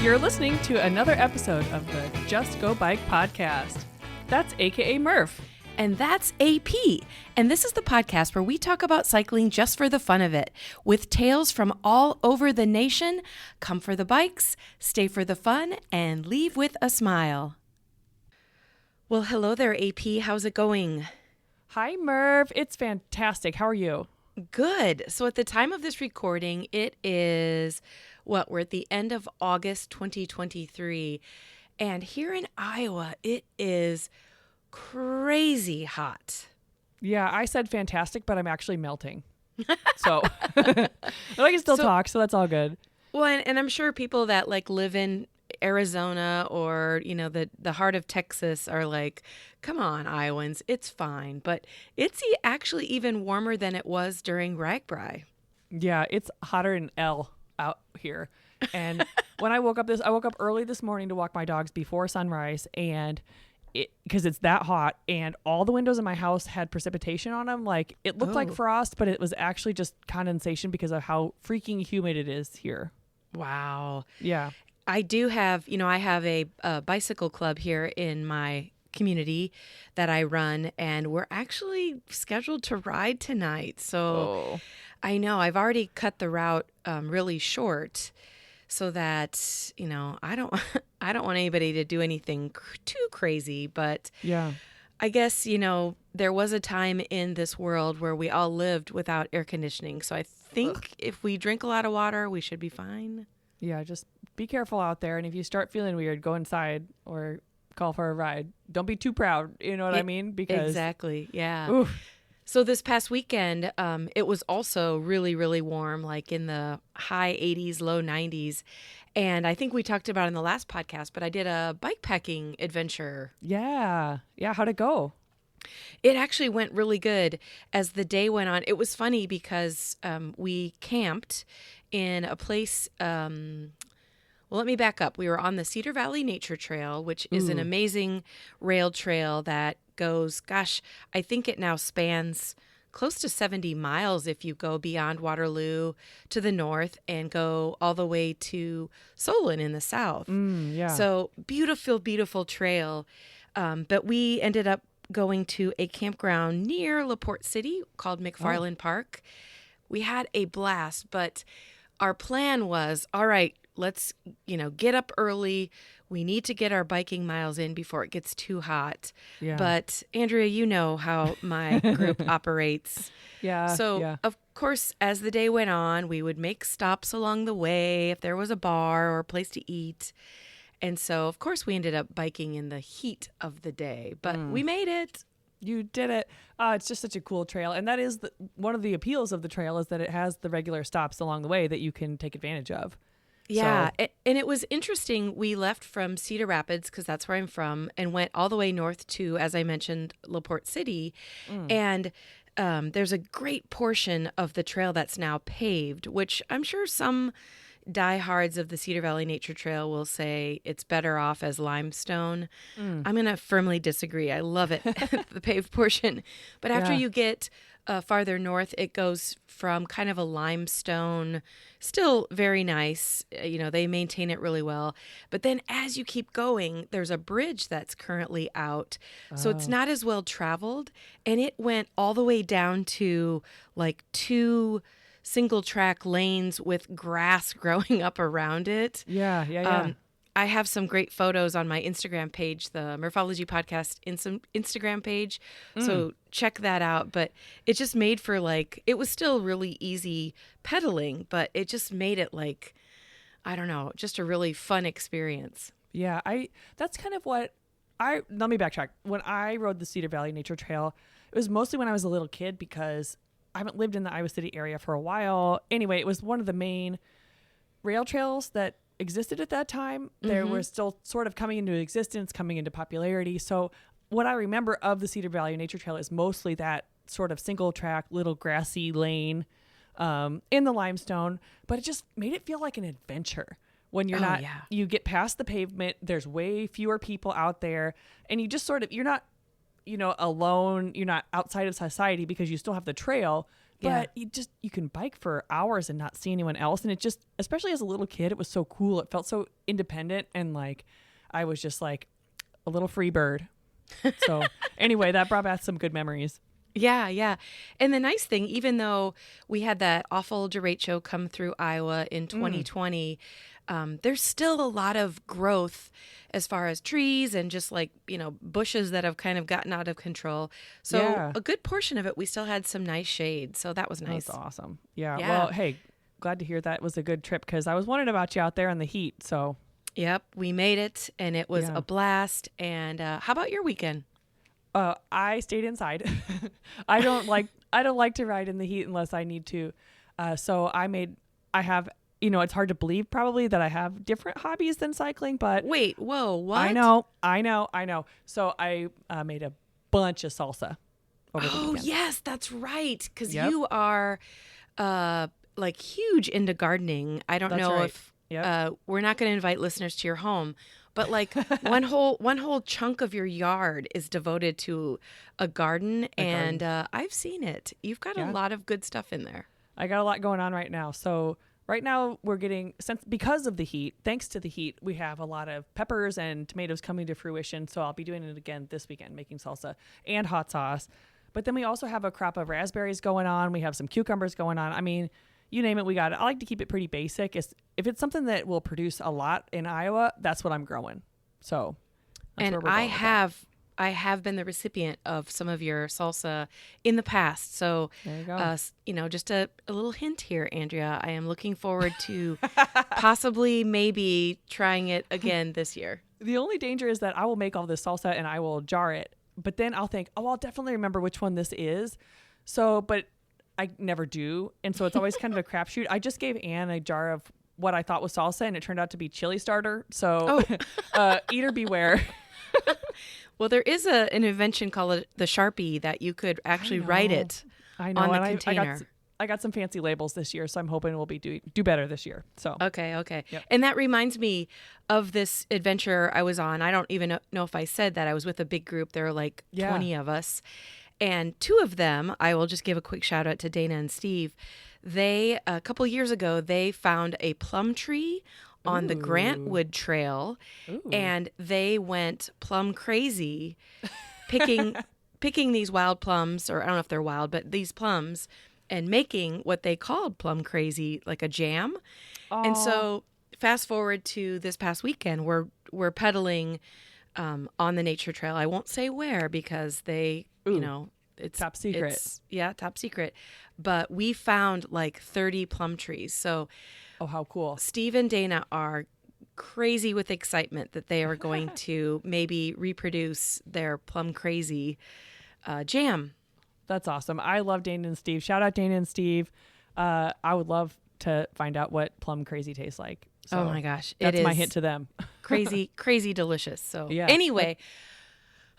You're listening to another episode of the Just Go Bike podcast. That's AKA Murph. And that's AP. And this is the podcast where we talk about cycling just for the fun of it. With tales from all over the nation, come for the bikes, stay for the fun, and leave with a smile. Well, hello there, AP. How's it going? Hi, Murph. It's fantastic. How are you? Good. So at the time of this recording, it is, we're at the end of August 2023. And here in Iowa, it is crazy hot. Yeah, I said fantastic, but I'm actually melting. So, but I can still talk, so that's all good. Well, and I'm sure people that live in Arizona or, the heart of Texas are like, come on, Iowans, it's fine. But it's actually even warmer than it was during RAGBRAI. Yeah, it's hotter than L out here. And when I woke up early this morning to walk my dogs before sunrise, and because it's that hot, and all the windows in my house had precipitation on them. Like, it looked like frost, but it was actually just condensation because of how freaking humid it is here. Wow. Yeah. I do have, I have a bicycle club here in my community that I run, and we're actually scheduled to ride tonight. So I know I've already cut the route really short so that, I don't want anybody to do anything too crazy. But yeah, I guess, there was a time in this world where we all lived without air conditioning. So I think if we drink a lot of water, we should be fine. Yeah, just be careful out there. And if you start feeling weird, go inside or call for a ride. Don't be too proud. You know what I mean? Because exactly. Yeah. Oof. So this past weekend, it was also really, really warm, like in the high 80s, low 90s. And I think we talked about it in the last podcast, but I did a bike packing adventure. Yeah. Yeah. How'd it go? It actually went really good as the day went on. It was funny because we camped in a place. Well, let me back up. We were on the Cedar Valley Nature Trail, which is an amazing rail trail that goes, I think it now spans close to 70 miles if you go beyond Waterloo to the north and go all the way to Solon in the south. Yeah. So beautiful, beautiful trail. But we ended up going to a campground near LaPorte City called McFarland Park. We had a blast, but our plan was, all right, let's, get up early. We need to get our biking miles in before it gets too hot. Yeah. But Andrea, you know how my group operates. Yeah. So, of course, as the day went on, we would make stops along the way if there was a bar or a place to eat. And so, of course, we ended up biking in the heat of the day, but we made it. You did it. It's just such a cool trail. And that is one of the appeals of the trail is that it has the regular stops along the way that you can take advantage of. Yeah. So. And it was interesting. We left from Cedar Rapids, because that's where I'm from, and went all the way north to, as I mentioned, LaPorte City. And there's a great portion of the trail that's now paved, which I'm sure some diehards of the Cedar Valley Nature Trail will say it's better off as limestone. I'm going to firmly disagree. I love it, the paved portion. But after you get farther north, it goes from kind of a limestone, still very nice. They maintain it really well. But then as you keep going, there's a bridge that's currently out. So it's not as well traveled. And it went all the way down to like 2 single track lanes with grass growing up around it. Yeah. I have some great photos on my Instagram page, the Murphology Podcast Instagram page. So check that out. But it just made for it was still really easy pedaling, but it just made it I don't know, just a really fun experience. Yeah. That's kind of what let me backtrack. When I rode the Cedar Valley Nature Trail, it was mostly when I was a little kid because I haven't lived in the Iowa City area for a while. Anyway, it was one of the main rail trails that existed at that time. They were still sort of coming into existence, coming into popularity. So what I remember of the Cedar Valley Nature Trail is mostly that sort of single track, little grassy lane in the limestone, but it just made it feel like an adventure. When you're you get past the pavement, there's way fewer people out there, and you just you're not, alone. You're not outside of society because you still have the trail, But you can bike for hours and not see anyone else. And it just, especially as a little kid, it was so cool. It felt so independent. And like, I was just like a little free bird. So anyway, that brought back some good memories. Yeah, yeah. And the nice thing, even though we had that awful derecho come through Iowa in 2020, there's still a lot of growth as far as trees and just like, bushes that have kind of gotten out of control. So a good portion of it, we still had some nice shade. So that was nice. That's awesome. Yeah. Well, hey, glad to hear that was a good trip because I was wondering about you out there in the heat. So. Yep, we made it and it was a blast. And how about your weekend? I stayed inside. I don't like to ride in the heat unless I need to. So I have, it's hard to believe probably that I have different hobbies than cycling, but wait, whoa, what? I know. So I made a bunch of salsa over the weekend. Yes, that's right. Cause you are, like huge into gardening. I don't know if, we're not going to invite listeners to your home, but like one whole chunk of your yard is devoted to a garden. I've seen it. You've got a lot of good stuff in there. I got a lot going on right now. So right now we're getting, because of the heat, thanks to the heat, we have a lot of peppers and tomatoes coming to fruition. So I'll be doing it again this weekend, making salsa and hot sauce. But then we also have a crop of raspberries going on. We have some cucumbers going on. I mean, you name it, we got it. I like to keep it pretty basic. If it's something that will produce a lot in Iowa, that's what I'm growing. So, and I have been the recipient of some of your salsa in the past. So, there you go. Just a little hint here, Andrea. I am looking forward to possibly maybe trying it again this year. The only danger is that I will make all this salsa and I will jar it, but then I'll think, I'll definitely remember which one this is. So, but I never do. And so it's always kind of a crapshoot. I just gave Anne a jar of what I thought was salsa and it turned out to be chili starter. So eater beware. Well, there is an invention called the Sharpie that you could actually write it on the container. I got some fancy labels this year, so I'm hoping we'll be do better this year. So Okay. Yep. And that reminds me of this adventure I was on. I don't even know if I said that. I was with a big group. There were like 20 of us. And two of them, I will just give a quick shout out to Dana and Steve. They, a couple years ago, they found a plum tree on the Grantwood Trail. Ooh. And they went plum crazy picking these wild plums, or I don't know if they're wild, but these plums, and making what they called plum crazy, like a jam. Aww. And so fast forward to this past weekend, we're pedaling on the nature trail. I won't say where because they, it's top secret. Top secret. But we found like 30 plum trees. So, how cool. Steve and Dana are crazy with excitement that they are going to maybe reproduce their plum crazy jam. That's awesome. I love Dana and Steve. Shout out Dana and Steve. I would love to find out what plum crazy tastes like. So oh my gosh. That's my hint to them. crazy delicious. So anyway,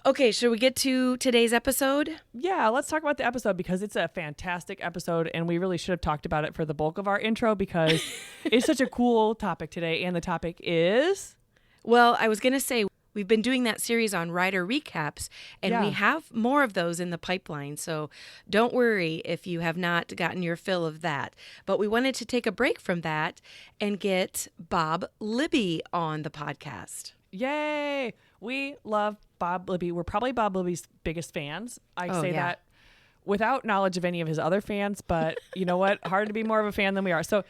okay, should we get to today's episode? Yeah, let's talk about the episode because it's a fantastic episode and we really should have talked about it for the bulk of our intro because it's such a cool topic today. And the topic is? Well, I was going to say, we've been doing that series on rider recaps, and we have more of those in the pipeline. So don't worry if you have not gotten your fill of that. But we wanted to take a break from that and get Bob Libby on the podcast. Yay! We love Bob Libby. We're probably Bob Libby's biggest fans. I say that without knowledge of any of his other fans, but you know what? Hard to be more of a fan than we are. So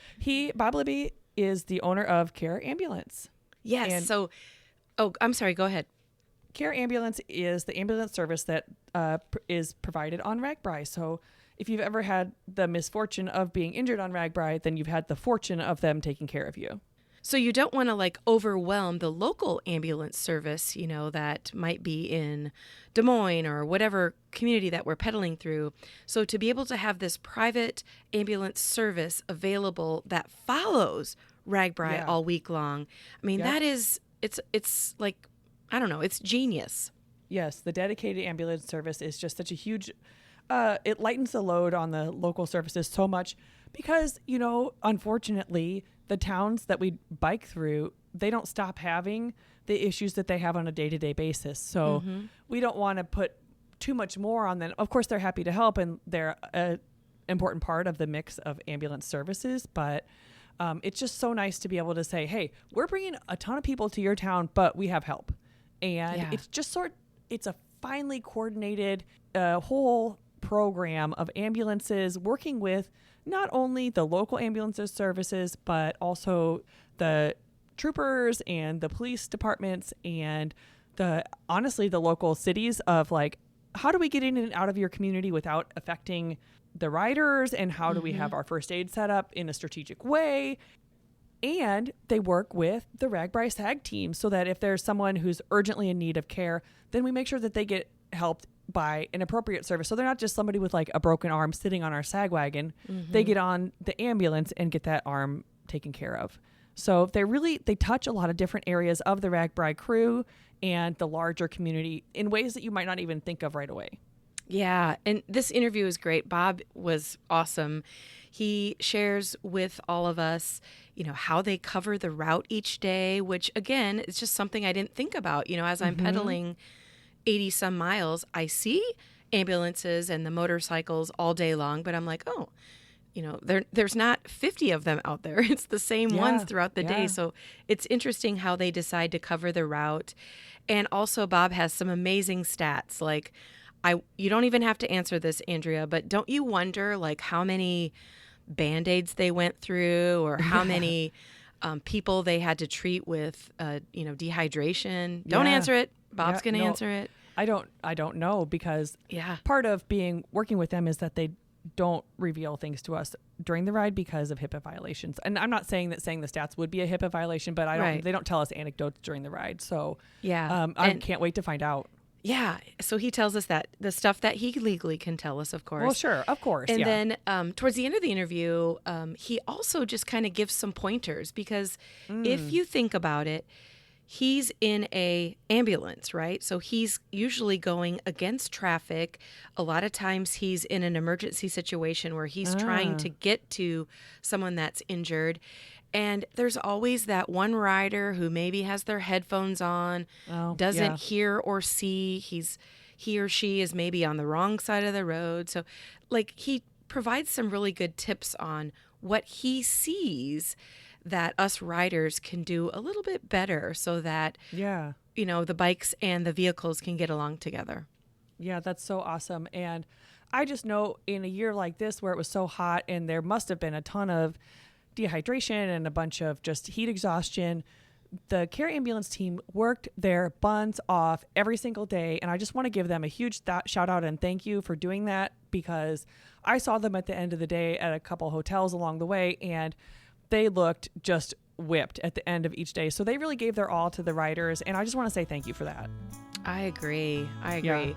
Bob Libby is the owner of Care Ambulance. Yes. I'm sorry. Go ahead. Care Ambulance is the ambulance service that is provided on RAGBRAI. So if you've ever had the misfortune of being injured on RAGBRAI, then you've had the fortune of them taking care of you. So you don't want to overwhelm the local ambulance service, that might be in Des Moines or whatever community that we're pedaling through. So to be able to have this private ambulance service available that follows RAGBRAI all week long, I mean, that is... It's like, I don't know, it's genius. Yes, the dedicated ambulance service is just such a huge, it lightens the load on the local services so much because, unfortunately, the towns that we bike through, they don't stop having the issues that they have on a day-to-day basis. So we don't want to put too much more on them. Of course, they're happy to help and they're important part of the mix of ambulance services, but it's just so nice to be able to say, hey, we're bringing a ton of people to your town, but we have help. And it's just it's a finely coordinated whole program of ambulances working with not only the local ambulances services, but also the troopers and the police departments and honestly the local cities of like, how do we get in and out of your community without affecting the riders, and how do we have our first aid set up in a strategic way? And they work with the RAGBRAI SAG team so that if there's someone who's urgently in need of care, then we make sure that they get helped by an appropriate service. So they're not just somebody with like a broken arm sitting on our SAG wagon. They get on the ambulance and get that arm taken care of. So they touch a lot of different areas of the RAGBRAI crew and the larger community in ways that you might not even think of right away. Yeah, and this interview is great. Bob was awesome. He shares with all of us, how they cover the route each day, which again, is just something I didn't think about. As I'm pedaling 80 some miles, I see ambulances and the motorcycles all day long, but I'm like, oh, there's not 50 of them out there. It's the same ones throughout the day. So it's interesting how they decide to cover the route. And also Bob has some amazing stats. Like you don't even have to answer this, Andrea, but don't you wonder like how many Band-Aids they went through, or how many people they had to treat with, dehydration? Don't answer it. Bob's going to answer it. I don't know, because part of working with them is that they don't reveal things to us during the ride because of HIPAA violations. And I'm not saying the stats would be a HIPAA violation, but they don't tell us anecdotes during the ride. So I can't wait to find out. Yeah. So he tells us that the stuff that he legally can tell us, of course. Well, sure. Of course. And then towards the end of the interview, he also just kind of gives some pointers, because if you think about it, he's in a ambulance, right? So he's usually going against traffic. A lot of times he's in an emergency situation where he's trying to get to someone that's injured. And there's always that one rider who maybe has their headphones on, doesn't hear or see. He or she is maybe on the wrong side of the road. So like he provides some really good tips on what he sees that us riders can do a little bit better, so that, the bikes and the vehicles can get along together. Yeah, that's so awesome. And I just know in a year like this where it was so hot and there must have been a ton of dehydration and a bunch of just heat exhaustion, the care ambulance team worked their buns off every single day. And I just want to give them a huge shout out and thank you for doing that, because I saw them at the end of the day at a couple hotels along the way, and they looked just whipped at the end of each day. So they really gave their all to the riders. And I just want to say thank you for that. I agree. Yeah.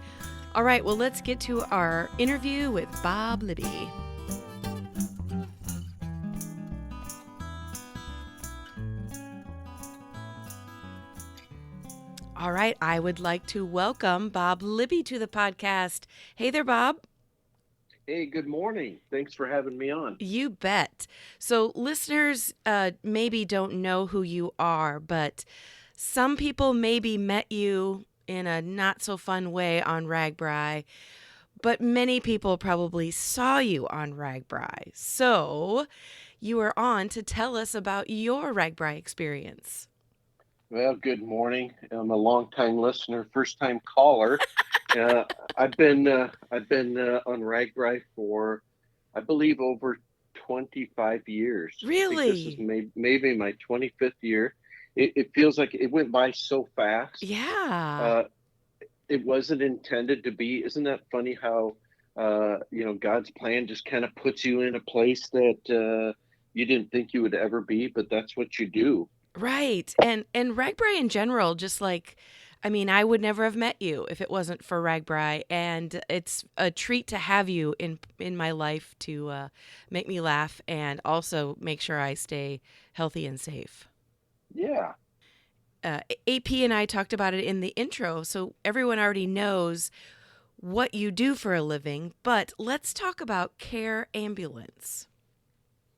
All right. Well, let's get to our interview with Bob Libby. All right. I would like to welcome Bob Libby to the podcast. Hey there, Bob. Hey, good morning. Thanks for having me on. You bet. So listeners maybe don't know who you are, but some people maybe met you in a not so fun way on RAGBRAI, but many people probably saw you on RAGBRAI. So you are on to tell us about your RAGBRAI experience. Well, good morning. I'm a long-time listener, first-time caller. I've been on RAGBRAI for, I believe, over 25 years. Really? I think this is maybe my 25th year. It feels like it went by so fast. Yeah. It wasn't intended to be. Isn't that funny how God's plan just kind of puts you in a place that you didn't think you would ever be, but that's what you do. Right. And RAGBRAI in general, just like, I would never have met you if it wasn't for RAGBRAI, and it's a treat to have you in my life to make me laugh and also make sure I stay healthy and safe. Yeah. AP and I talked about it in the intro, so everyone already knows what you do for a living, but let's talk about Care Ambulance.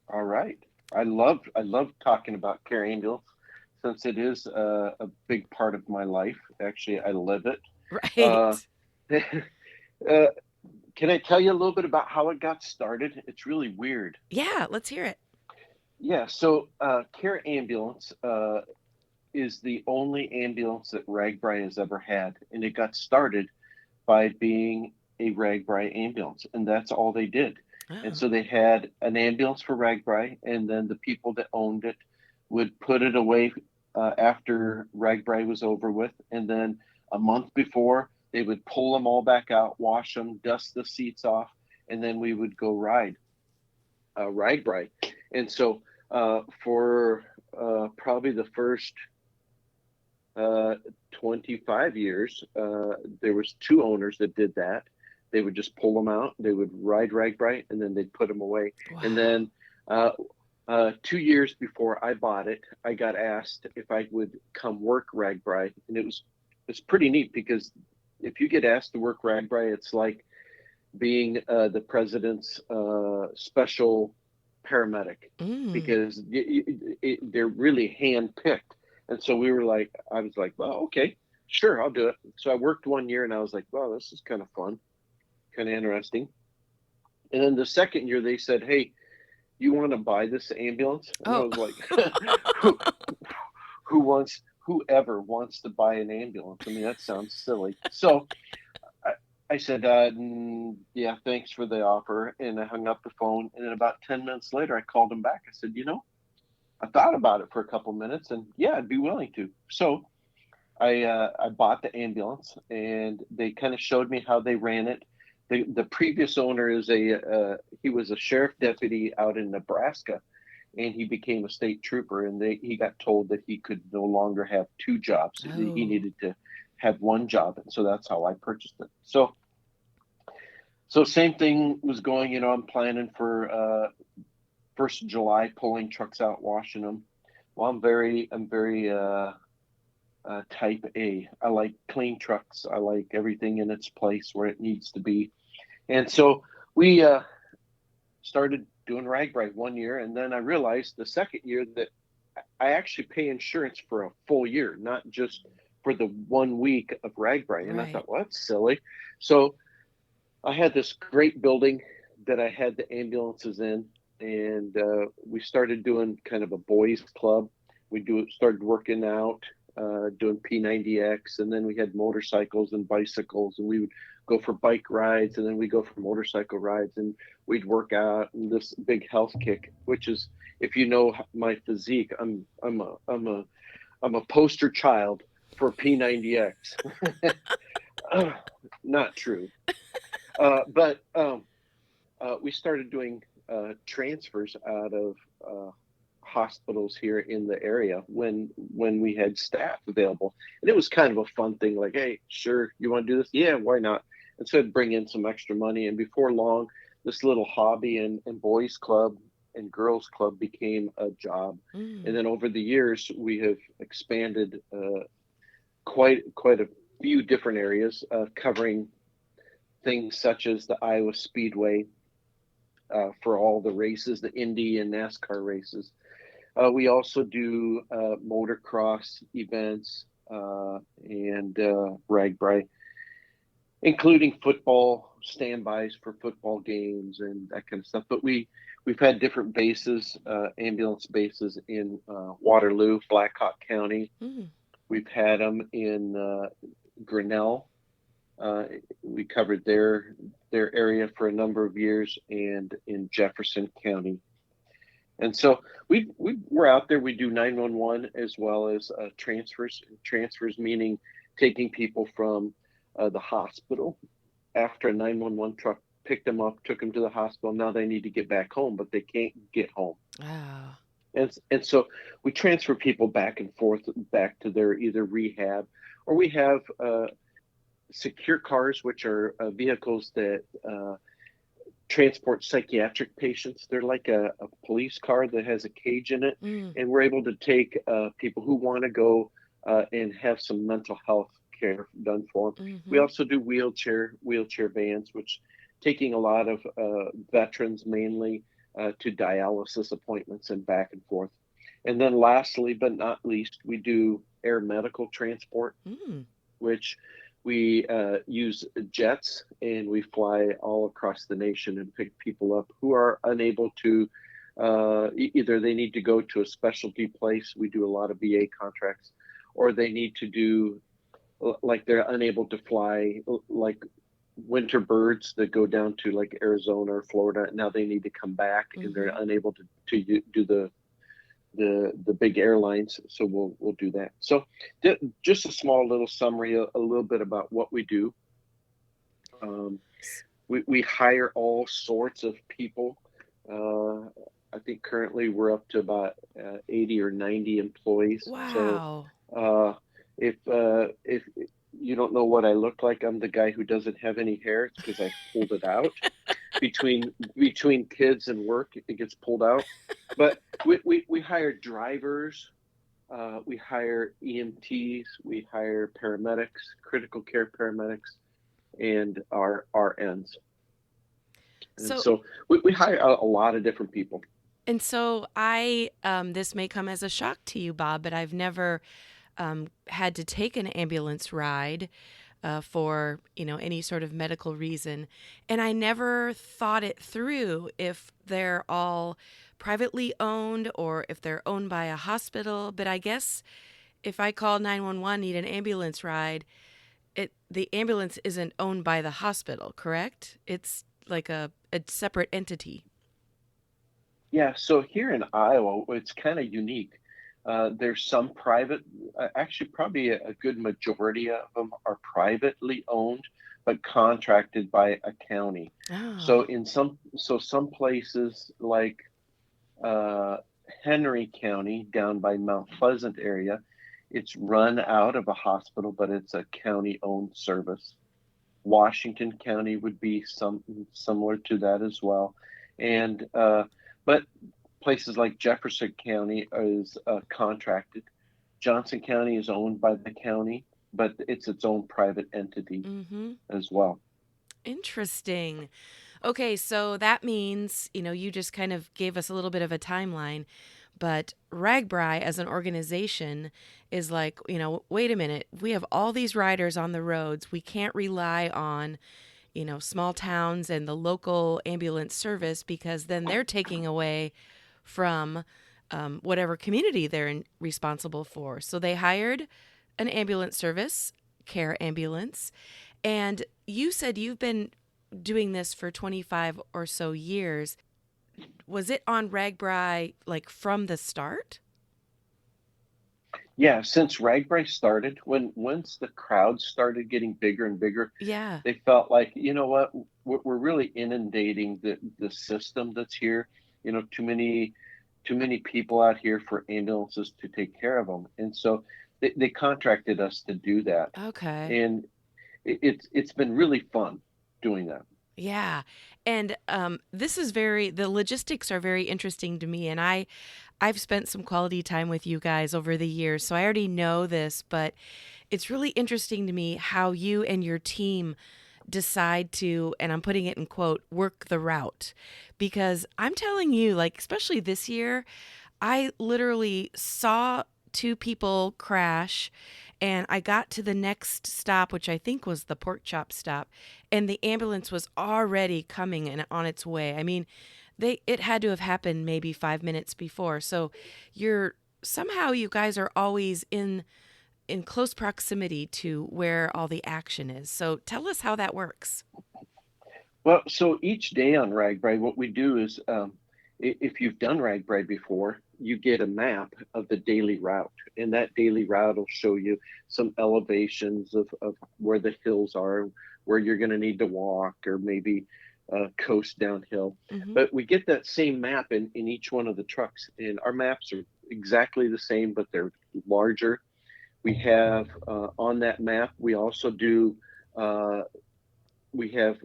All right. I love talking about Care Ambulance, since it is a big part of my life. Actually, I live it. Right. Can I tell you a little bit about how it got started? It's really weird. Yeah, let's hear it. Yeah, so Care Ambulance is the only ambulance that RAGBRAI has ever had, and it got started by being a RAGBRAI ambulance, and that's all they did. And Oh. so they had an ambulance for RAGBRAI, and then the people that owned it would put it away after RAGBRAI was over with, and then a month before they would pull them all back out, wash them, dust the seats off, and then we would go ride RAGBRAI. And so for probably the first uh, 25 years, there was two owners that did that. They would just pull them out, they would ride RAGBRAI, and then they'd put them away. And Wow. then 2 years before I bought it, I got asked if I would come work RAGBRAI, and it's pretty neat because if you get asked to work RAGBRAI, it's like being the president's special paramedic Mm. because they're really handpicked. And so I was like, well, okay, sure, I'll do it. So I worked 1 year and I was like, wow, this is kind of fun, kind of interesting. And then the second year they said, hey, you want to buy this ambulance? And I Oh. was like, who, whoever wants to buy an ambulance? I mean, that sounds silly. So I, I said, yeah, thanks for the offer. And I hung up the phone. And then about 10 minutes later, I called him back. I said, I thought about it for a couple minutes and yeah, I'd be willing to. So I bought the ambulance and they kind of showed me how they ran it. The previous owner he was a sheriff deputy out in Nebraska, and he became a state trooper, and he got told that he could no longer have two jobs. He Oh. needed to have one job, and so that's how I purchased it. So same thing was going. I'm planning for 1st of July, pulling trucks out, washing them. Well, I'm very type A. I like clean trucks. I like everything in its place where it needs to be. And so we started doing RAGBRAI 1 year, and then I realized the second year that I actually pay insurance for a full year, not just for the 1 week of RAGBRAI. And I Right. thought, well, that's silly. So I had this great building that I had the ambulances in, and we started doing kind of a boys club. Started working out, doing P90X, and then we had motorcycles and bicycles, and we would go for bike rides, and then we go for motorcycle rides, and we'd work out and this big health kick, which is, if you know my physique, I'm a poster child for P90X. Not true, but we started doing transfers out of hospitals here in the area when we had staff available, and it was kind of a fun thing. Like, hey, sure, you want to do this? Yeah, why not? And so I'd bring in some extra money, and before long, this little hobby and boys club and girls club became a job. And Mm. then over the years, we have expanded quite a few different areas, covering things such as the Iowa Speedway for all the races, the Indy and NASCAR races. We also do motocross events and RAGBRAI, including football standbys for football games and that kind of stuff. But we've had different bases, ambulance bases in Waterloo, Blackhawk County. Mm. We've had them in Grinnell. Uh, we covered their area for a number of years, and in Jefferson County. And so we're out there. We do 911 as well as transfers. Transfers meaning taking people from the hospital after a 911 truck picked them up, took them to the hospital. Now they need to get back home, but they can't get home. Oh. And so we transfer people back and forth back to their either rehab, or we have secure cars, which are vehicles that transport psychiatric patients. They're like a police car that has a cage in it, Mm. and we're able to take people who want to go and have some mental health care done for them. We Mm-hmm. also do wheelchair vans, which taking a lot of veterans mainly to dialysis appointments and back and forth. And then lastly, but not least, we do air medical transport, Mm. which We use jets, and we fly all across the nation and pick people up who are unable to, either they need to go to a specialty place. We do a lot of VA contracts, or they need to do, like they're unable to fly, like winter birds that go down to like Arizona or Florida. Now they need to come back, and they're Mm-hmm. unable to do the big airlines. So we'll do that. So just a small little summary, a little bit about what we do. Um, we hire all sorts of people. I think currently we're up to about 80 or 90 employees. So Wow. uh, if you don't know what I look like, I'm the guy who doesn't have any hair. It's because I pulled it out between kids and work. It gets pulled out. But we hire drivers, we hire EMTs, we hire paramedics, critical care paramedics, and our RNs. And So so we hire a lot of different people. and so I this may come as a shock to you, Bob, but I've never had to take an ambulance ride for any sort of medical reason, and I never thought it through if they're all privately owned or if they're owned by a hospital. But I guess if I call 911, need an ambulance ride, the ambulance isn't owned by the hospital, correct? It's like a separate entity. Yeah, so here in Iowa, it's kind of unique. There's some private, actually, probably a good majority of them are privately owned, but contracted by a county. So Oh. some places like uh, Henry County down by Mount Pleasant area, it's run out of a hospital, but it's a county-owned service. Washington County would be something similar to that as well. And but places like Jefferson County is contracted. Johnson County is owned by the county, but it's its own private entity Mm-hmm. as well. Interesting. Okay, so that means, you just kind of gave us a little bit of a timeline, but RAGBRAI as an organization is like, wait a minute, we have all these riders on the roads. We can't rely on, small towns and the local ambulance service because then they're taking away from whatever community responsible for. So they hired an ambulance service, Care Ambulance, and you said you've been doing this for 25 or so years. Was it on RAGBRAI like from the start? Yeah, since RAGBRAI started, once the crowd started getting bigger and bigger, Yeah. they felt like, you know what, we're really inundating the system that's here. Too many people out here for ambulances to take care of them, and so they contracted us to do that, Okay. and it's been really fun doing that. Yeah. And the logistics are very interesting to me. And I've spent some quality time with you guys over the years. So I already know this, but it's really interesting to me how you and your team decide to, and I'm putting it in quote, work the route. Because I'm telling you, like, especially this year, I literally saw two people crash and I got to the next stop, which I think was the pork chop stop, and the ambulance was already coming and on its way. I mean, it had to have happened maybe 5 minutes before. So somehow you guys are always in close proximity to where all the action is. So tell us how that works. Well, so each day on RAGBRAI, what we do is, if you've done RAGBRAI before, you get a map of the daily route, and that daily route will show you some elevations of where the hills are, where you're going to need to walk or maybe coast downhill. Hmm. But we get that same map in each one of the trucks, and our maps are exactly the same, but they're larger. We have on that map, uh, we have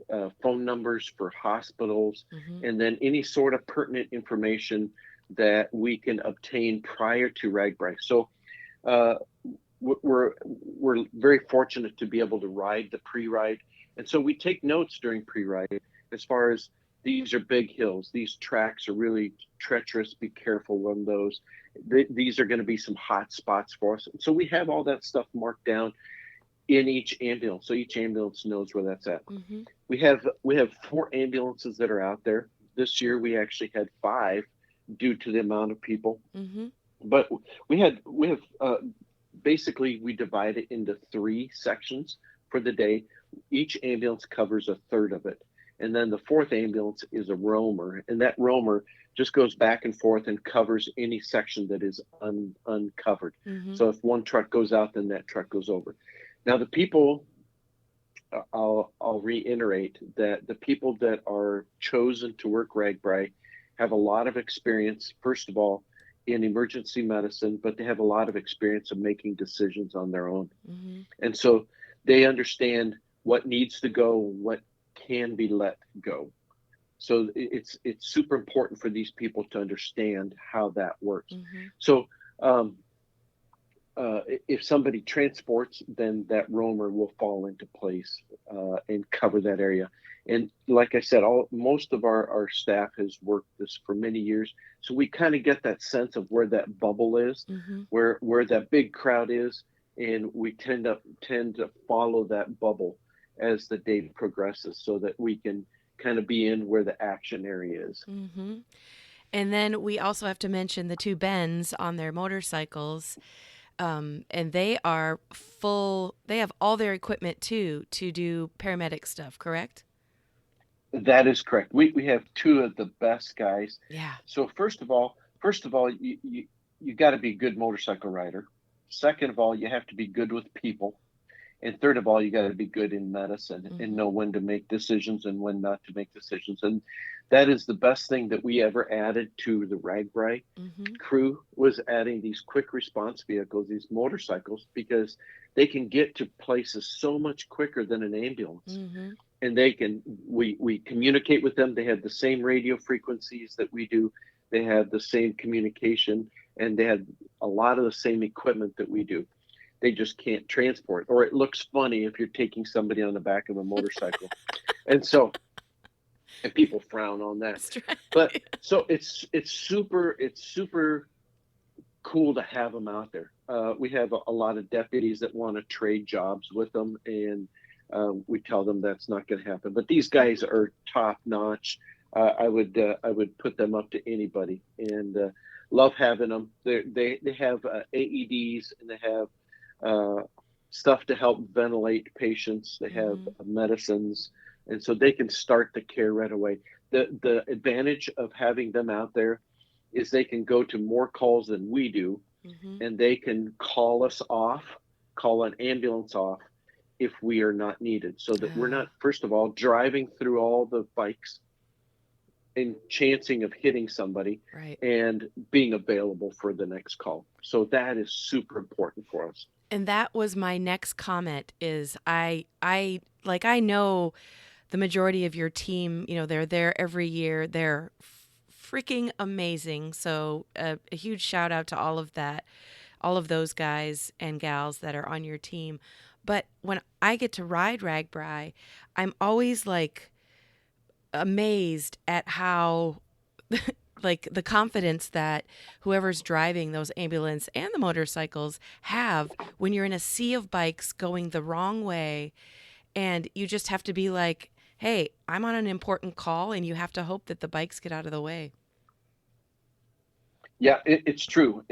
phone numbers for hospitals, Hmm. and then any sort of pertinent information that we can obtain prior to RAGBRAI. So uh, we're very fortunate to be able to ride the pre-ride, and so we take notes during pre-ride as far as these are big hills, these tracks are really treacherous. Be careful on those. These are going to be some hot spots for us. So we have all that stuff marked down, in each ambulance, so each ambulance knows where that's at. Mm-hmm. We have 4 ambulances that are out there. This year we actually had 5 due to the amount of people. Mm-hmm. But we have basically we divide it into 3 sections for the day. Each ambulance covers a third of it. And then the 4th ambulance is a roamer, and that roamer just goes back and forth and covers any section that is uncovered. Mm-hmm. So if one truck goes out, then that truck goes over. Now the people, I'll reiterate that the people that are chosen to work RAGBRAI have a lot of experience, first of all, in emergency medicine, but they have a lot of experience of making decisions on their own. Mm-hmm. And so they understand what needs to go, what can be let go. So it's super important for these people to understand how that works. Mm-hmm. So if somebody transports, then that roamer will fall into place and cover that area. And like I said, most of our staff has worked this for many years, so we kind of get that sense of where that bubble is, Mm-hmm. where that big crowd is, and we tend to follow that bubble as the day progresses, so that we can kind of be in where the action area is. Mm-hmm. And then we also have to mention the 2 Bens on their motorcycles. And they are full, they have all their equipment too to do paramedic stuff, correct? That is correct. We have 2 of the best guys. Yeah. So first of all, you got to be a good motorcycle rider. Second of all, you have to be good with people. And third of all, you got to be good in medicine Mm-hmm. and know when to make decisions and when not to make decisions. And that is the best thing that we ever added to the RAGBRAI Mm-hmm. crew, was adding these quick response vehicles, these motorcycles, because they can get to places so much quicker than an ambulance. Mm-hmm. And we communicate with them. They have the same radio frequencies that we do. They have the same communication, and they have a lot of the same equipment that we do. They just can't transport, or it looks funny if you're taking somebody on the back of a motorcycle. And so, and people frown on that. But so it's super cool to have them out there. We have a lot of deputies that want to trade jobs with them, and we tell them that's not going to happen. But these guys are top notch. I would put them up to anybody, and love having them. They have AEDs, and they have stuff to help ventilate patients. They have medicines, and so they can start the care right away. The advantage of having them out there is they can go to more calls than we do, Mm-hmm. and they can call us off, call an ambulance off if we are not needed, so that we're not, first of all, driving through all the bikes and chancing of hitting somebody, Right. and being available for the next call. So that is super important for us. And that was my next comment is I know the majority of your team, they're there every year. They're freaking amazing. So a huge shout out to all of those guys and gals that are on your team. But when I get to ride RAGBRAI, I'm always like amazed at how like the confidence that whoever's driving those ambulance and the motorcycles have when you're in a sea of bikes going the wrong way, and you just have to be like, hey, I'm on an important call, and you have to hope that the bikes get out of the way. Yeah, it's true.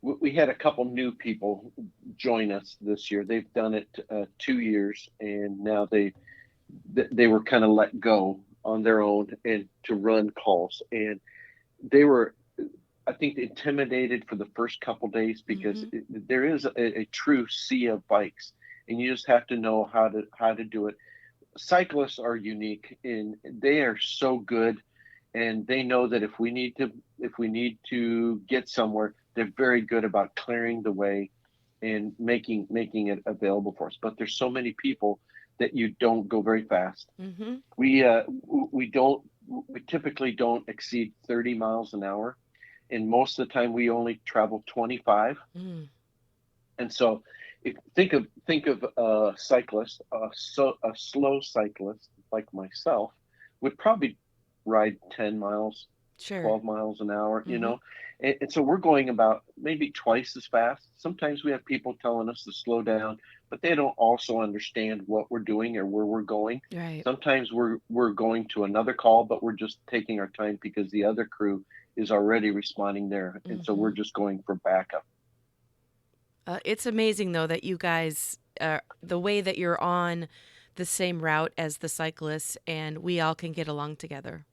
We had a couple new people join us this year. They've done it 2 years, and now they were kind of let go on their own and to run calls. And they were, I think, intimidated for the first couple days, because there is a true sea of bikes, and you just have to know how to do it. Cyclists are unique, and they are so good, and they know that if we need to get somewhere, they're very good about clearing the way and making it available for us. But there's so many people that you don't go very fast. Mm-hmm. We typically don't exceed 30 miles an hour, and most of the time we only travel 25. Mm. And so, think of a cyclist, a slow cyclist like myself would probably ride 10 miles Sure. 12 miles an hour, Mm-hmm. and so we're going about maybe twice as fast. Sometimes we have people telling us to slow down, but they don't also understand what we're doing or where we're going. Right. Sometimes we're going to another call, but we're just taking our time because the other crew is already responding there, and so Mm-hmm. we're just going for backup. It's amazing though that you guys, the way that you're on the same route as the cyclists, and we all can get along together.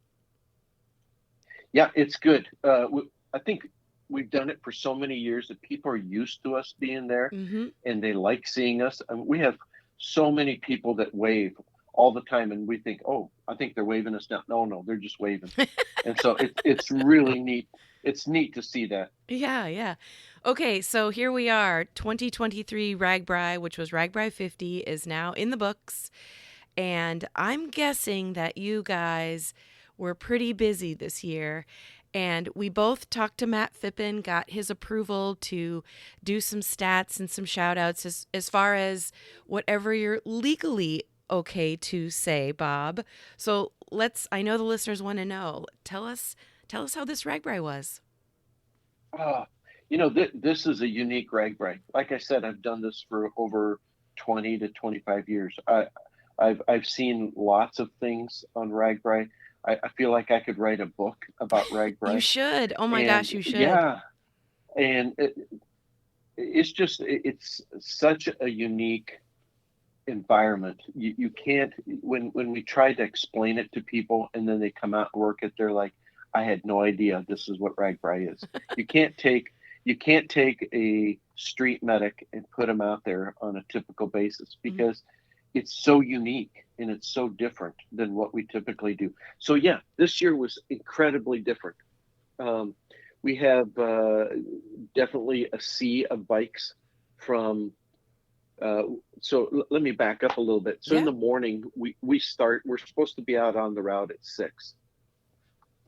Yeah, it's good. I think we've done it for so many years that people are used to us being there, Mm-hmm. and they like seeing us. And we have so many people that wave all the time, and we think, oh, I think they're waving us down. No, no, they're just waving. And so it's really neat. It's neat to see that. Yeah, yeah. Okay, so here we are. 2023 RAGBRAI, which was RAGBRAI 50, is now in the books. And I'm guessing that you guys were pretty busy this year. And we both talked to Matt Phippen, got his approval to do some stats and some shout outs as far as whatever you're legally okay to say, Bob. So I know the listeners want to know. Tell us how this RAGBRAI was. Uh, this is a unique RAGBRAI. Like I said, I've done this for over 20 to 25 years. I've seen lots of things on RAGBRAI. I feel like I could write a book about You RAGBRAI. should. Oh my And gosh, you should. yeah, and it's such a unique environment. You can't when we try to explain it to people and then they come out and work it, they're like, I had no idea this is what RAGBRAI is. You can't take you can't take a street medic and put him out there on a typical basis Mhm. because it's so unique and it's so different than what we typically do. So yeah, this year was incredibly different. Um, we have definitely a sea of bikes from uh, let me back up a little bit. So in Yeah. the morning, we're supposed to be out on the route at 6,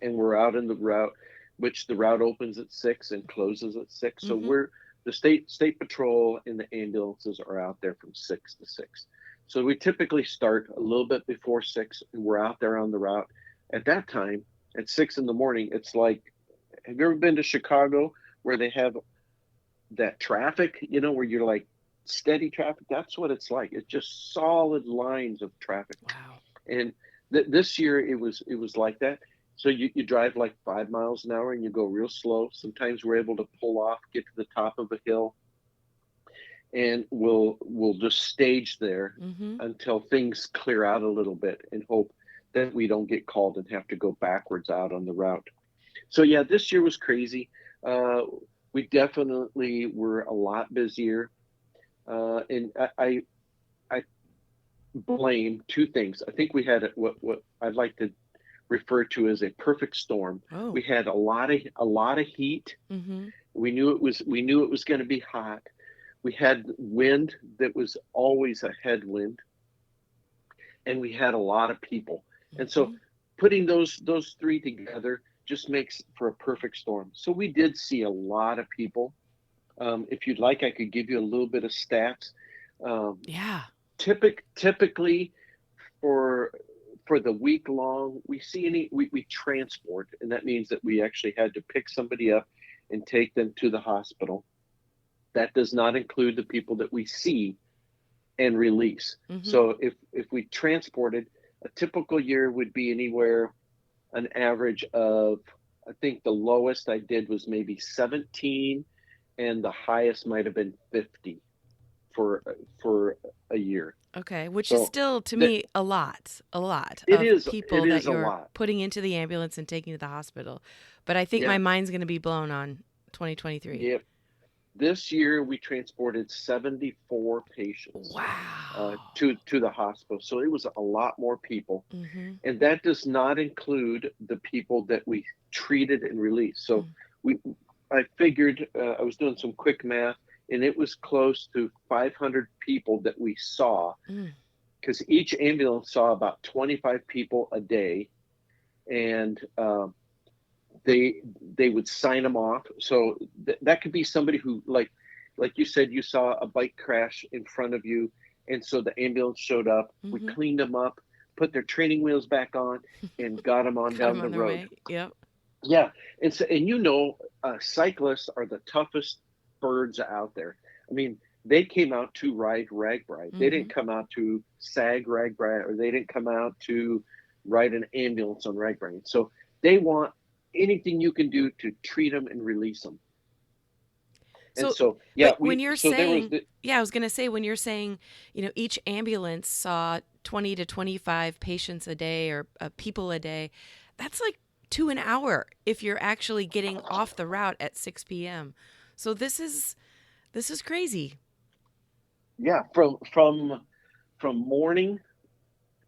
and we're out in the route, which the route opens at 6 and closes at 6. So Mhm. the state patrol and the ambulances are out there from 6 to 6. So we typically start a little bit before 6, and we're out there on the route. At that time, at 6 in the morning, it's like, have you ever been to Chicago where they have that traffic, where you're like steady traffic? That's what it's like. It's just solid lines of traffic. Wow. And this year it was like that. So you drive like 5 miles an hour and you go real slow. Sometimes we're able to pull off, get to the top of a hill, and we'll just stage there Mhm. until things clear out a little bit and hope that we don't get called and have to go backwards out on the route. So yeah, this year was crazy. Uh, we definitely were a lot busier, and I blame two things. I think we had what I'd like to refer to as a perfect storm. Oh. We had a lot of heat. Mhm. We knew it was going to be hot. We had wind that was always a headwind, and we had a lot of people. And so Mhm. putting those three together just makes for a perfect storm. So we did see a lot of people. If you'd like, I could give you a little bit of stats. Um, Yeah. typically for the week long, we transport, and that means that we actually had to pick somebody up and take them to the hospital. That does not include the people that we see and release. Mhm. So if we transported, a typical year would be anywhere an average of, I think the lowest I did was maybe 17, and the highest might have been 50 for a year. Okay, which is So still to that me a lot it of is it people that is a you're lot. putting into the ambulance and taking to the hospital. But I think my Yeah. mind's going to be blown on 2023. Yeah. This year we transported 74 patients Wow. to the hospital. So it was a lot more people. Mhm. And that does not include the people that we treated and released. So Mm. we I figured, I was doing some quick math, and it was close to 500 people that we saw, Mm. because each ambulance saw about 25 people a day, and they they would sign them off. So that could be somebody who, like you said, you saw a bike crash in front of you, and so the ambulance showed up. We Mhm. cleaned them up, put their training wheels back on, and got them on Got them down the on their road. way. Yep. Yeah, cyclists are the toughest birds out there. I mean, they came out to ride RAGBRAI. They Mm-hmm. didn't come out to sag RAGBRAI, or they didn't come out to ride an ambulance on RAGBRAI. So they want anything you can do to treat them and release them. And So, so, yeah, but when you're so there was saying, yeah, I was going to say, when you're saying, each ambulance saw 20 to 25 patients a day or people a day, that's like 2 an hour if you're actually getting off the route at 6 p.m. So this is crazy. yeah, from morning.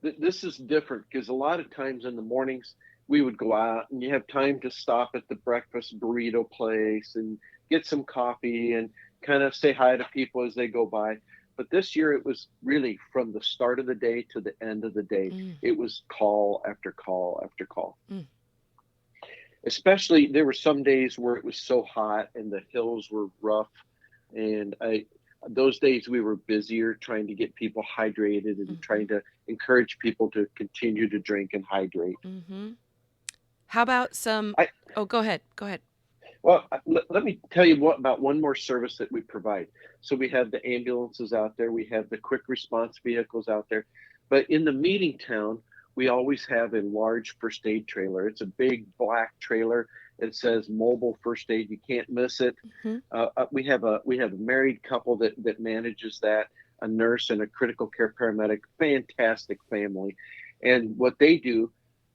This is different because a lot of times in the mornings we would go out and you have time to stop at the breakfast burrito place and get some coffee and kind of say hi to people as they go by. But this year it was really from the start of the day to the end of the day. Mm, It was call after call after call. mm, Especially there were some days where it was so hot and the hills were rough, and I those days we were busier trying to get people hydrated and mm-hmm, trying to encourage people to continue to drink and hydrate. mm-hmm. How about some? I Oh, go ahead. Go ahead. Well, let me tell you about one more service that we provide. So we have the ambulances out there, we have the quick response vehicles out there, but in the meeting town, we always have a large first aid trailer. It's a big black trailer. It says mobile first aid. You can't miss it. Hmm. We have a married couple that manages that, a nurse and a critical care paramedic, fantastic family, and what they do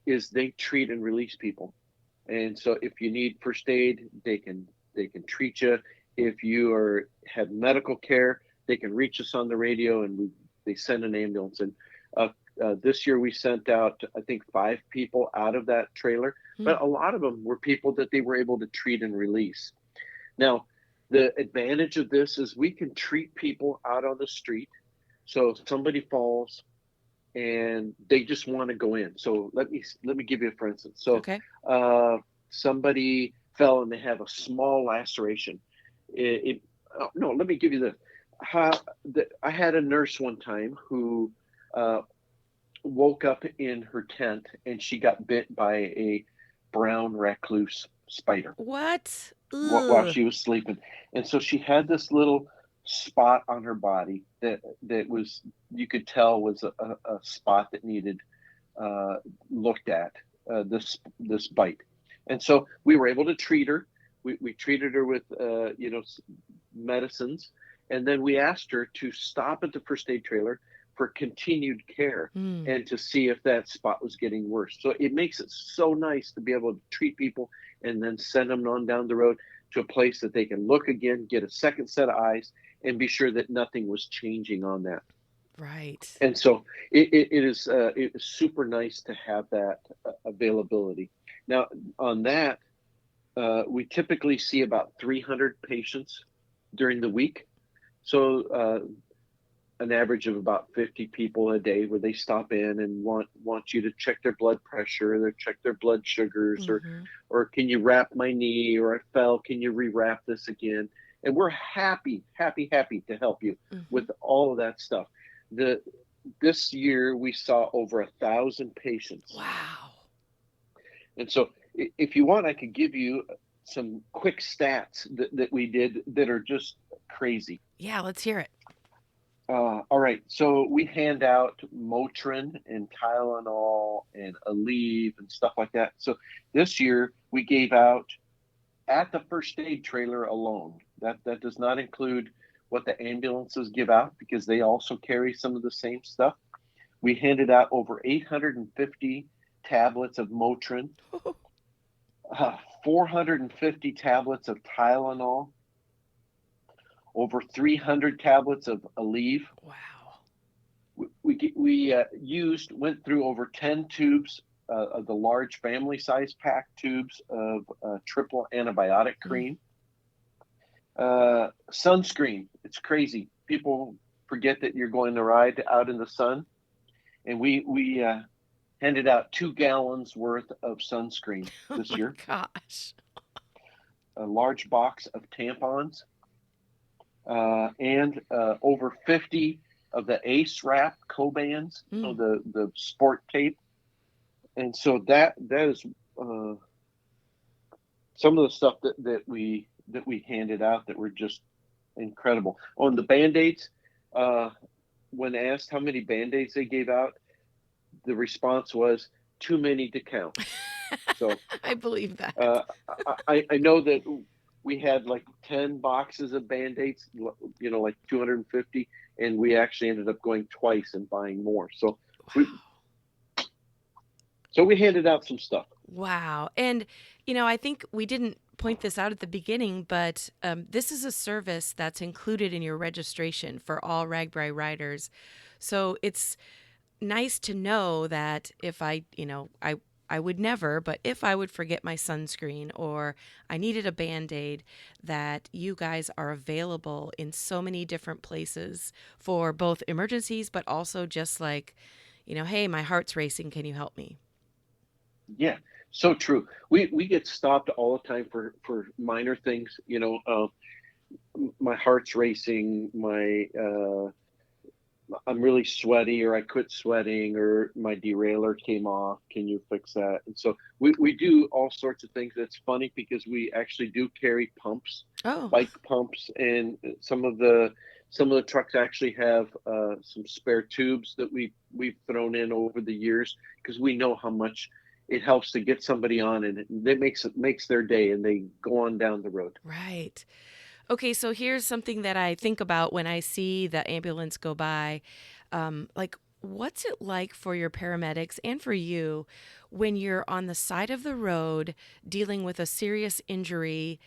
is they treat and release people. And so if you need first aid, they can treat you. If you have medical care, they can reach us on the radio, and they send an ambulance. And uh, this year we sent out, I think, 5 people out of that trailer, Mm, but a lot of them were people that they were able to treat and release. Now, the advantage of this is we can treat people out on the street. So if somebody falls and they just want to go in. So let me give you a for instance. So okay. uh, somebody fell and they have a small laceration. No, let me give you this. I had a nurse one time who uh, woke up in her tent and she got bit by a brown recluse spider What? while Ugh. she was sleeping. And so she had this little spot on her body that was, you could tell was a spot that needed uh, looked at, this bite. And so we were able to treat her. We treated her with medicines, and then we asked her to stop at the first aid trailer for continued care Mm, and to see if that spot was getting worse. So it makes it so nice to be able to treat people and then send them on down the road to a place that they can look again, get a second set of eyes, and be sure that nothing was changing on that. right. And so it is super nice to have that availability. Now on that, we typically see about 300 patients during the week. So an average of about 50 people a day where they stop in and want you to check their blood pressure, or check their blood sugars, Mm-hmm. or can you wrap my knee, or I fell, can you rewrap this again? And we're happy, happy, happy to help you Mm-hmm. with all of that stuff. The This year we saw over 1,000 patients, Wow. and so if you want, I could give you some quick stats that we did that are just crazy. Yeah, let's hear it. All right, so we hand out Motrin and Tylenol and Aleve and stuff like that. So this year we gave out, at the first aid trailer alone. That does not include what the ambulances give out because they also carry some of the same stuff. We handed out over 850 tablets of Motrin, 450 tablets of Tylenol, over 300 tablets of Aleve. Wow. We went through over 10 tubes of the large family size pack tubes of triple antibiotic Mm. cream. Sunscreen. It's crazy. People forget that you're going to ride out in the sun, and we handed out 2 gallons worth of sunscreen Oh this my year. gosh. A large box of tampons, and over 50 of the Ace Wrap Cobands, Mm. the sport tape. And so that is uh, some of the stuff that we handed out that were just incredible. On the Band-Aids, uh, when asked how many Band-Aids they gave out, the response was too many to count. So I believe that. uh, I know that we had like 10 boxes of Band-Aids, like 250, and we actually ended up going twice and buying more. We Wow. so we handed out some stuff. Wow. And, I think we didn't point this out at the beginning, but this is a service that's included in your registration for all RAGBRAI riders. So it's nice to know that if I would never, but if I would forget my sunscreen or I needed a Band-Aid, that you guys are available in so many different places for both emergencies, but also just like, hey, my heart's racing. Can you help me? Yeah, so true. We get stopped all the time for minor things. My heart's racing. I'm really sweaty, or I quit sweating, or my derailleur came off. Can you fix that? And so we do all sorts of things. It's funny because we actually do carry pumps, Oh, bike pumps, and some of the trucks actually have some spare tubes that we've thrown in over the years, because we know how much it helps to get somebody on, and it makes their day, and they go on down the road. right. Okay, so here's something that I think about when I see the ambulance go by. Like, what's it like for your paramedics and for you when you're on the side of the road dealing with a serious injury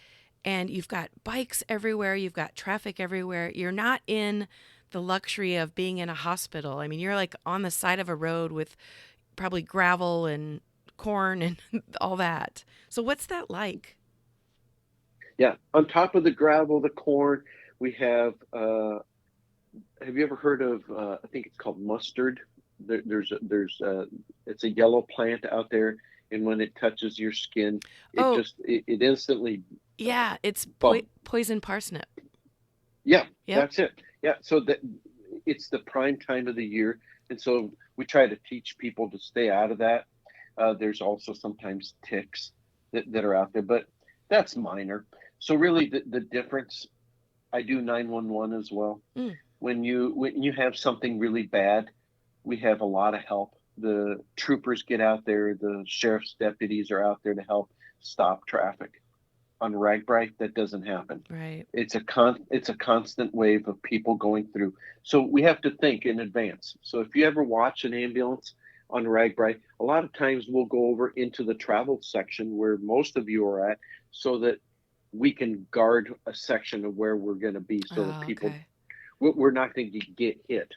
and you've got bikes everywhere, you've got traffic everywhere? You're not in the luxury of being in a hospital. I mean, you're like on the side of a road with probably gravel and corn and all that. So, what's that like? Yeah, on top of the gravel, the corn, we have. Have you ever heard of? I think it's called mustard. It's a yellow plant out there, and when it touches your skin, Oh, it instantly yeah, it's bub. poison parsnip. Yeah, Yep. that's it. Yeah, so that it's the prime time of the year, and so we try to teach people to stay out of that. There's also sometimes ticks that are out there, but that's minor. So really, the difference. I do 911 as well. Mm. When you have something really bad, we have a lot of help. The troopers get out there. The sheriff's deputies are out there to help stop traffic. On RAGBRAI, that doesn't happen. Right. It's a constant wave of people going through. So we have to think in advance. So if you ever watch an ambulance on RAGBRAI, a lot of times we'll go over into the travel section where most of you are at, so that we can guard a section of where we're going to be, so that Oh, people okay. we're not going to get hit.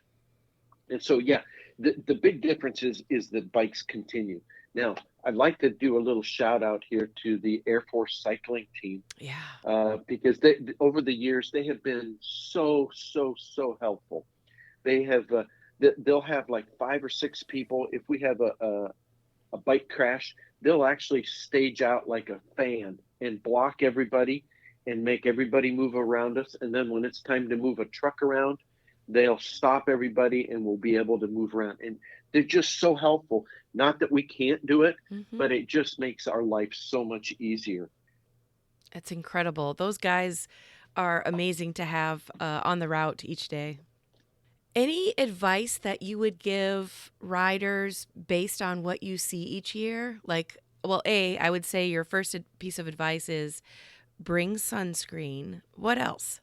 And so, yeah, the big difference is that bikes continue. Now, I'd like to do a little shout out here to the Air Force cycling team, Yeah. because over the years they have been so helpful. They have they'll have like 5 or 6 people. If we have a bike crash, they'll actually stage out like a fan and block everybody and make everybody move around us. And then when it's time to move a truck around, they'll stop everybody and we'll be able to move around. And they're just so helpful. Not that we can't do it, Hmm. but it just makes our life so much easier. That's incredible. Those guys are amazing to have on the route each day. Any advice that you would give riders based on what you see each year? Like, well, I would say your first piece of advice is bring sunscreen. What else?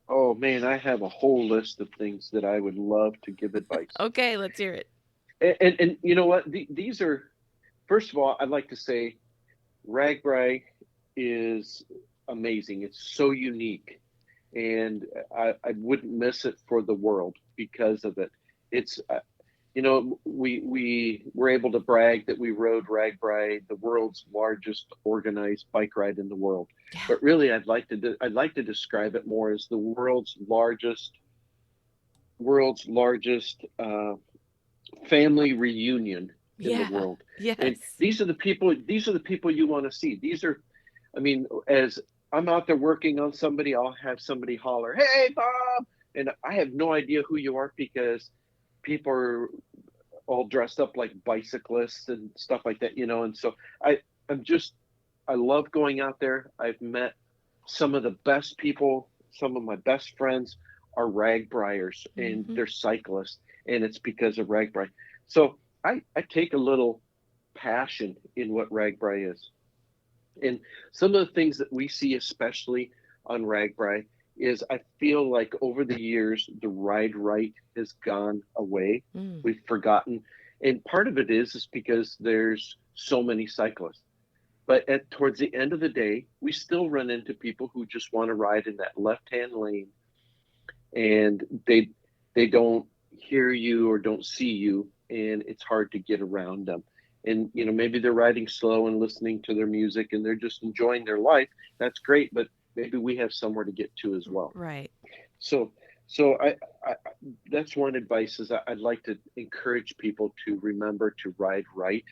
Oh man, I have a whole list of things that I would love to give advice. Okay, let's hear it. And you know what? These are, first of all, I'd like to say RAGBRAI is amazing. It's so unique, and I wouldn't miss it for the world because of it. It's we were able to brag that we rode RAGBRAI, the world's largest organized bike ride in the world. Yeah. But really, I'd like to describe it more as the world's largest family reunion in the Yeah. world. And Yes. these are the people you want to see. I mean, as I'm out there working on somebody, I'll have somebody holler, "Hey, Bob!" And I have no idea who you are, because people are all dressed up like bicyclists and stuff like that. And so I I'm just I love going out there. I've met some of the best people. Some of my best friends are RAGBRAIers and Mm-hmm. they're cyclists, and it's because of RAGBRAI. So I take a little passion in what RAGBRAI is. And some of the things that we see, especially on RAGBRAI, is I feel like over the years, the ride right has gone away. Mm. We've forgotten. And part of it is because there's so many cyclists. But towards the end of the day, we still run into people who just want to ride in that left-hand lane, and they don't hear you or don't see you, and it's hard to get around them. And maybe they're riding slow and listening to their music, and they're just enjoying their life. That's great, but maybe we have somewhere to get to as well. Right. So, so that's one advice is I'd like to encourage people to remember to ride right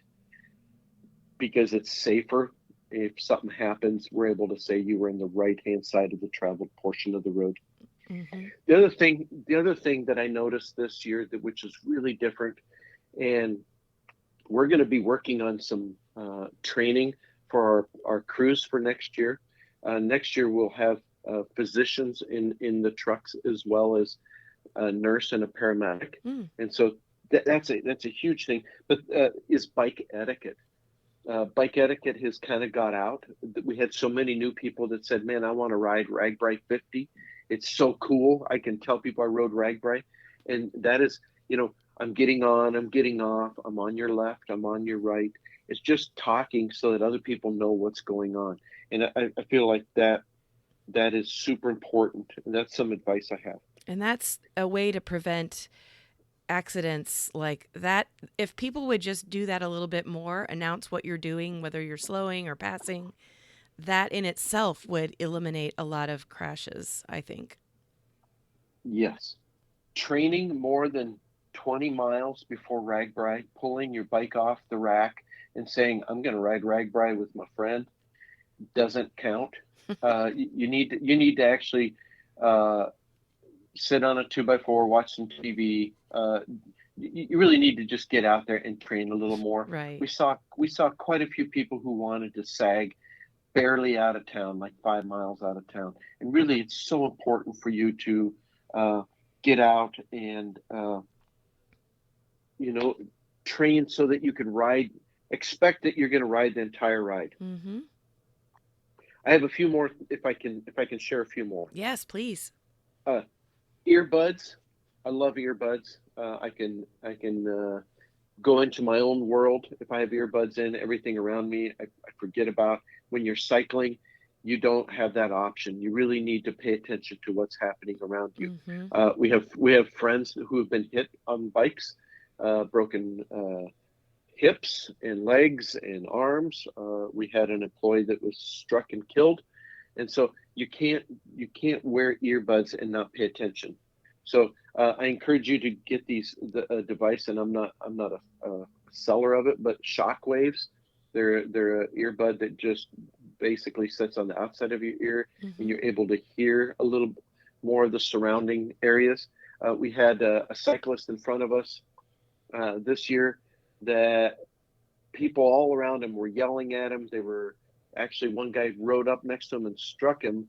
because it's safer. If something happens, we're able to say you were in the right hand side of the traveled portion of the road. Mm-hmm. The other thing that I noticed this year which is really different, and we're going to be working on some training for our crews for next year. Next year we'll have physicians in the trucks as well as a nurse and a paramedic, Mm. and so that's a huge thing. But is bike etiquette. Bike etiquette has kind of got out. We had so many new people that said, "Man, I want to ride RAGBRAI 50. It's so cool. I can tell people I rode RAGBRAI," and that is, I'm getting on, I'm getting off, I'm on your left, I'm on your right. It's just talking so that other people know what's going on, and I feel like that is super important. And that's some advice I have. And that's a way to prevent accidents like that. If people would just do that a little bit more, announce what you're doing, whether you're slowing or passing, that in itself would eliminate a lot of crashes, I think. Yes. Training more than 20 miles before RAGBRAI, pulling your bike off the rack and saying, "I'm going to ride RAGBRAI with my friend," doesn't count. You need to actually uh, sit on a 2x4, watch some TV. You really need to just get out there and train a little more. Right. We saw quite a few people who wanted to sag barely out of town, like 5 miles out of town. And really, it's so important for you to uh, get out and you know train so that you can ride. Expect that you're going to ride the entire ride. Mm-hmm. I have a few more if I can share a few more. Yes, please. Uh, Earbuds. I love earbuds. I can go into my own world if I have earbuds in. Everything around me, I forget about. When you're cycling, you don't have that option. You really need to pay attention to what's happening around you. Mm-hmm. We have friends who have been hit on bikes, broken hips and legs and arms. We had an employee that was struck and killed, and so you can't wear earbuds and not pay attention. So I encourage you to get the device, and I'm not a seller of it, but shock waves. They're an earbud that just basically sits on the outside of your ear, and Mm-hmm. you're able to hear a little more of the surrounding areas. We had a cyclist in front of us this year that people all around him were yelling at him. They were actually one guy rode up next to him and struck him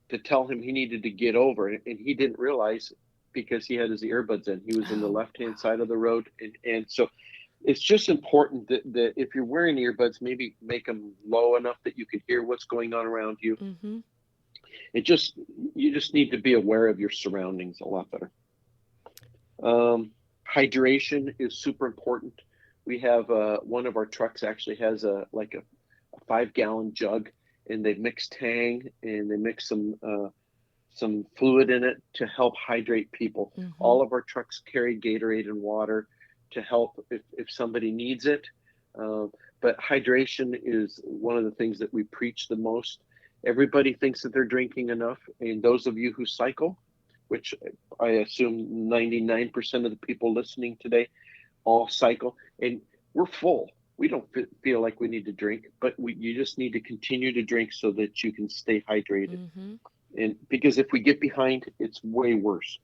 to tell him he needed to get over, and he didn't realize because he had his earbuds in. He was in the Oh, left hand side of the road, and so it's just important that if you're wearing earbuds, maybe make them low enough that you can hear what's going on around you. wow. Mm-hmm. It just You just need to be aware of your surroundings a lot better. Um, Hydration is super important. We have one of our trucks actually has a 5 gallon jug, and they mix Tang and they mix some fluid in it to help hydrate people. Mm-hmm. All of our trucks carry Gatorade and water to help if somebody needs it. Uh, but hydration is one of the things that we preach the most. Everybody thinks that they're drinking enough, and those of you who cycle, which I assume 99% of the people listening today all cycle, and we're full. We don't feel like we need to drink, but you just need to continue to drink so that you can stay hydrated. Mm-hmm. And because if we get behind, it's way worse.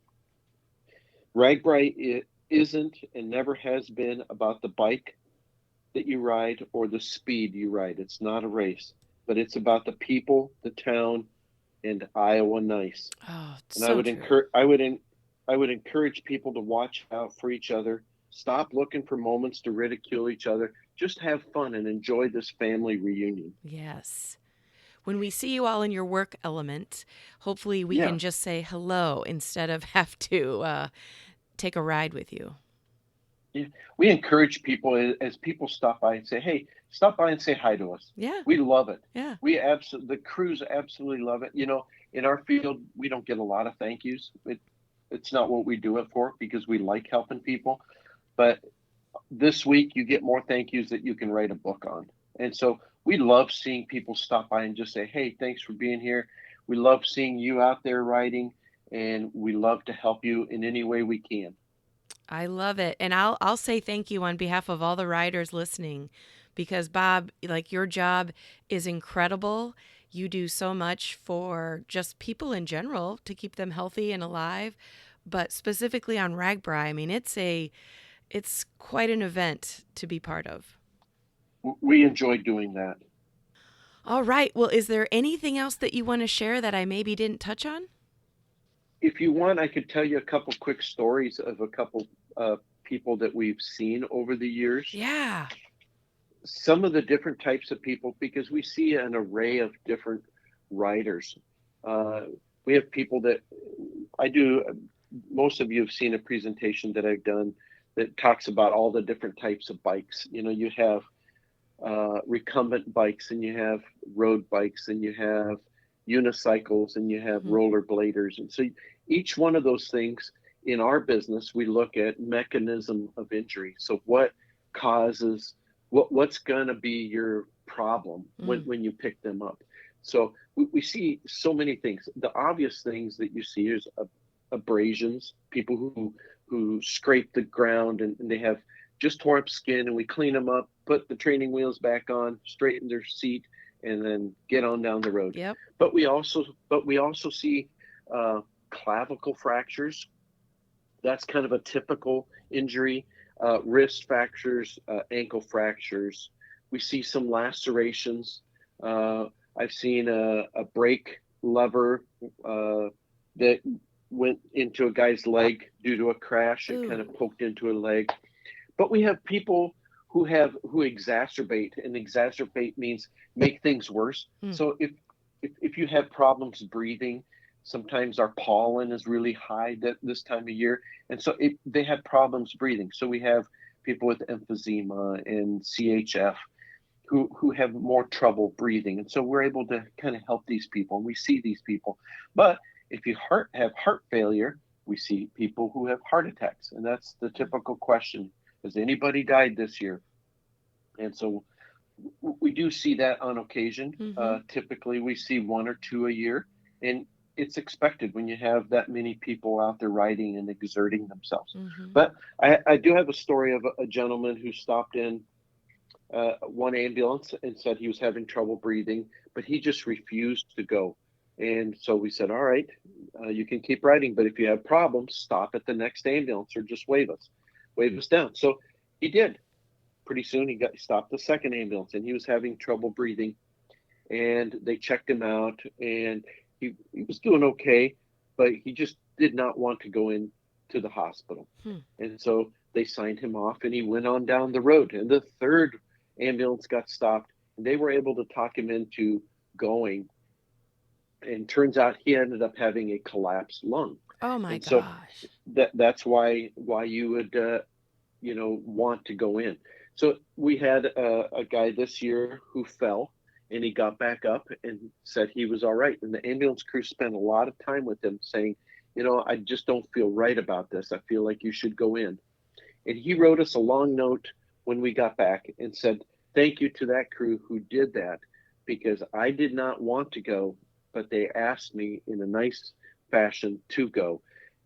RAGBRAI it isn't and never has been about the bike that you ride or the speed you ride. It's not a race. but it's about the people, the town, and Iowa nice. Oh, And I so would true. encourage I would encourage people to watch out for each other. Stop looking for moments to ridicule each other. Just have fun and enjoy this family reunion. Yes. When we see you all in your work element, hopefully we Yeah. can just say hello instead of have to take a ride with you. Yeah, we encourage people as people stop by and say, "Hey, stop by and say hi to us." Yeah. We love it. Yeah. We absolutely, the crews absolutely love it. You know, in our field, we don't get a lot of thank yous. It's not what we do it for because we like helping people. But this week, you get more thank yous that you can write a book on. And so we love seeing people stop by and just say, "Hey, thanks for being here. We love seeing you out there writing, and we love to help you in any way we can." I love it. And I'll say thank you on behalf of all the riders listening because Bob, like your job is incredible. You do so much for just people in general to keep them healthy and alive, but specifically on RAGBRAI, I mean it's quite an event to be part of. We enjoy doing that. All right. Well, is there anything else that you want to share that I maybe didn't touch on? If you want, I could tell you a couple quick stories of a couple people that we've seen over the years. Yeah. Some of the different types of people, because we see an array of different writers. Uh, we have people that I do. Most of you have seen a presentation that I've done that talks about all the different types of bikes. You know, you have recumbent bikes, and you have road bikes, and you have unicycles, and you have Mhm. rollerbladers. And so each one of those things in our business, we look at mechanism of injury. So what causes what's going to be your problem Mm. when you pick them up? So we see so many things. The obvious things that you see is abrasions, people who scrape the ground and they have just tore up skin, and we clean them up, put the training wheels back on, straighten their seat, and then get on down the road. Yep. But we also see uh, clavicle fractures. That's kind of a typical injury. Wrist fractures, ankle fractures. We see some lacerations. Uh, I've seen a brake lever that went into a guy's leg due to a crash. It kind of Ooh. poked into a leg. But we have people who exacerbate, and exacerbate means make things worse. Mm. So if you have problems breathing, sometimes our pollen is really high this time of year, and so they have problems breathing. So we have people with emphysema and CHF who have more trouble breathing, and so we're able to kind of help these people, and we see these people. But if you have heart failure, we see people who have heart attacks, and that's the typical question: has anybody died this year? And so we do see that on occasion. Mm-hmm. Typically, we see one or two a year, and it's expected when you have that many people out there riding and exerting themselves. Mm-hmm. But I do have a story of a gentleman who stopped in one ambulance and said he was having trouble breathing, but he just refused to go. And so we said, "All right, you can keep riding, but if you have problems, stop at the next ambulance or just wave us down." So he did. Pretty soon he got stopped the second ambulance, and he was having trouble breathing, and they checked him out, and he was doing okay, but he just did not want to go in to the hospital. Hmm. And so they signed him off, and he went on down the road, and the third ambulance got stopped, and they were able to talk him into going. And turns out he ended up having a collapsed lung. Oh my And so gosh. that's why you would want to go in. So we had a guy this year who fell, and he got back up and said he was all right. And the ambulance crew spent a lot of time with him saying, "I just don't feel right about this. I feel like you should go in." And he wrote us a long note when we got back and said, "Thank you to that crew who did that, because I did not want to go, but they asked me in a nice fashion to go.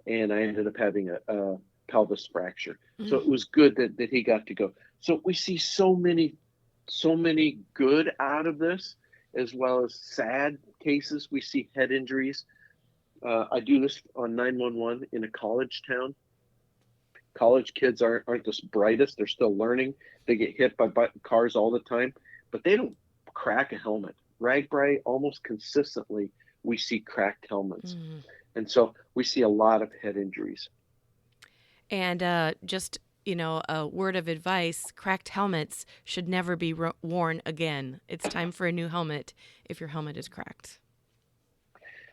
And I ended up having a pelvis fracture." So Mm. it was good that he got to go. So we see so many good out of this, as well as sad cases. We see head injuries. I do this on 911 in a college town. College kids aren't the brightest. They're still learning. They get hit by cars all the time, but they don't crack a helmet. RAGBRAI, almost consistently, we see cracked helmets. And so we see a lot of head injuries. And just, a word of advice, cracked helmets should never be worn again. It's time for a new helmet if your helmet is cracked.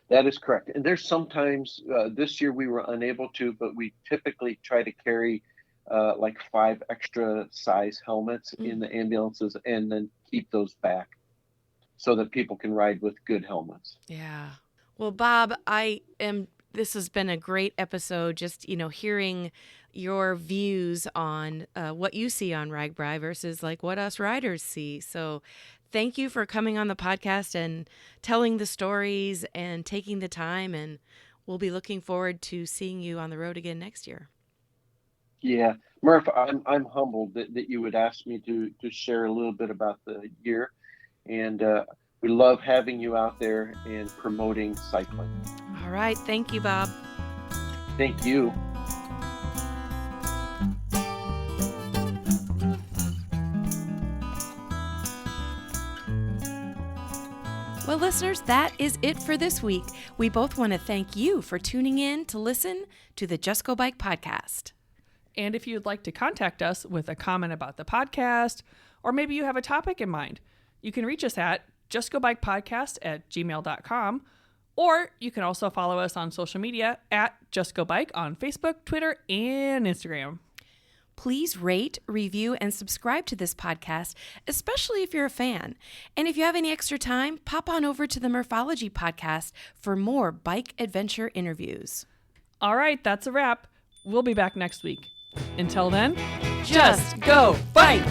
That is correct. And there's sometimes, this year we were unable to, but we typically try to carry like 5 extra size helmets in the ambulances and then keep those back so that people can ride with good helmets. Yeah. Well, Bob, this has been a great episode, just, hearing your views on what you see on RAGBRAI versus like what us riders see. So thank you for coming on the podcast and telling the stories and taking the time. And we'll be looking forward to seeing you on the road again next year. Yeah, Murph, I'm humbled that you would ask me to share a little bit about the year. And we love having you out there and promoting cycling. All right. Thank you, Bob. Thank you. Well, listeners, that is it for this week. We both want to thank you for tuning in to listen to the Just Go Bike podcast. And if you'd like to contact us with a comment about the podcast, or maybe you have a topic in mind, you can reach us at justgobikepodcast@gmail.com, or you can also follow us on social media at Just Go Bike on Facebook, Twitter, and Instagram. Please rate, review, and subscribe to this podcast, especially if you're a fan. And if you have any extra time, pop on over to the Murphology podcast for more bike adventure interviews. All right, that's a wrap. We'll be back next week. Until then, just go bike!